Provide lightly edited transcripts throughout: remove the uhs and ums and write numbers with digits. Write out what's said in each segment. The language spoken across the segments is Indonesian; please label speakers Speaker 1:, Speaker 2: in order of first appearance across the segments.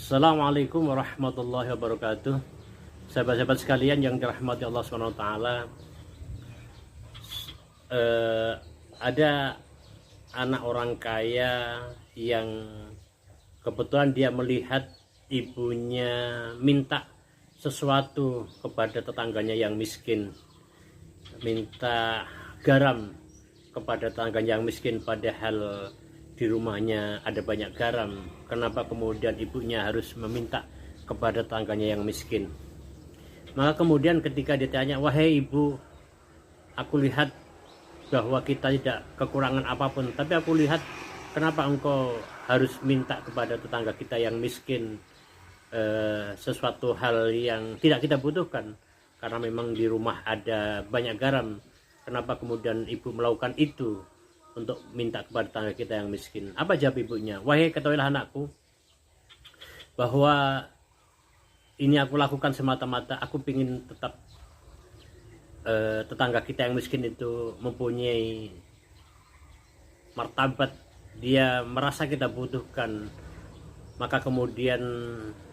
Speaker 1: Assalamualaikum warahmatullahi wabarakatuh. Sahabat-sahabat sekalian yang dirahmati Allah SWT, ada anak orang kaya yang kebetulan dia melihat ibunya minta sesuatu kepada tetangganya yang miskin, minta garam kepada tetangganya yang miskin, padahal di rumahnya ada banyak garam. Kenapa kemudian ibunya harus meminta kepada tetangganya yang miskin? Maka kemudian ketika ditanya, "Wahai ibu, aku lihat bahwa kita tidak kekurangan apapun, tapi aku lihat kenapa engkau harus minta kepada tetangga kita yang miskin sesuatu hal yang tidak kita butuhkan, karena memang di rumah ada banyak garam. Kenapa kemudian ibu melakukan itu untuk minta kepada tetangga kita yang miskin?" Apa jawab ibunya? "Wahai, ketahuilah anakku, bahwa ini aku lakukan semata-mata aku ingin tetap tetangga kita yang miskin itu mempunyai martabat, dia merasa kita butuhkan. Maka kemudian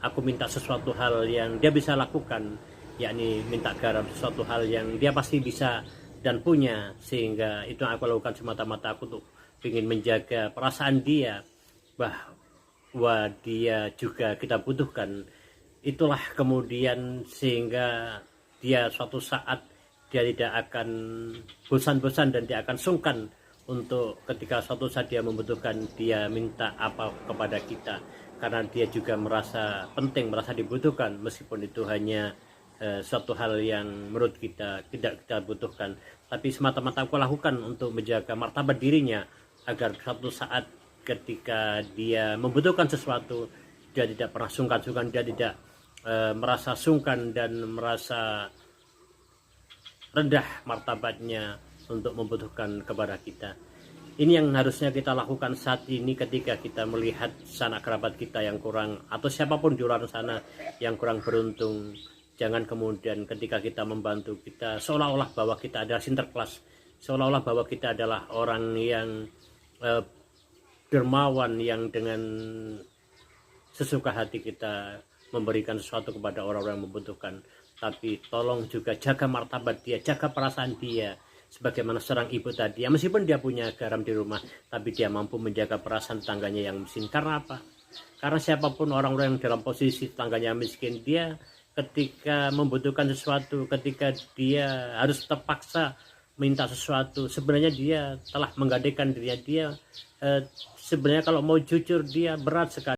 Speaker 1: aku minta sesuatu hal yang dia bisa lakukan, yakni minta garam, sesuatu hal yang dia pasti bisa dan punya, sehingga itu yang aku lakukan semata-mata aku tuh ingin menjaga perasaan dia bahwa dia juga kita butuhkan." Itulah kemudian sehingga dia suatu saat dia tidak akan bosan-bosan dan dia akan sungkan untuk ketika suatu saat dia membutuhkan, dia minta apa kepada kita, karena dia juga merasa penting, merasa dibutuhkan, meskipun itu hanya suatu hal yang menurut kita tidak kita butuhkan, tapi semata-mata aku lakukan untuk menjaga martabat dirinya, agar suatu saat ketika dia membutuhkan sesuatu, dia tidak pernah sungkan-sungkan, dia tidak merasa sungkan dan merasa rendah martabatnya untuk membutuhkan kepada kita. Ini yang harusnya kita lakukan saat ini ketika kita melihat sanak kerabat kita yang kurang, atau siapapun di luar sana yang kurang beruntung. Jangan kemudian ketika kita membantu, kita seolah-olah bahwa kita adalah sinterklas, seolah-olah bahwa kita adalah orang yang dermawan, yang dengan sesuka hati kita memberikan sesuatu kepada orang-orang yang membutuhkan. Tapi tolong juga jaga martabat dia, jaga perasaan dia, sebagaimana seorang ibu tadi, yang meskipun dia punya garam di rumah, tapi dia mampu menjaga perasaan tetangganya yang miskin. Karena apa? Karena siapapun orang-orang yang dalam posisi tetangganya miskin, dia ketika membutuhkan sesuatu, ketika dia harus terpaksa minta sesuatu, sebenarnya dia telah menggadaikan dirinya. Dia sebenarnya kalau mau jujur, dia berat sekali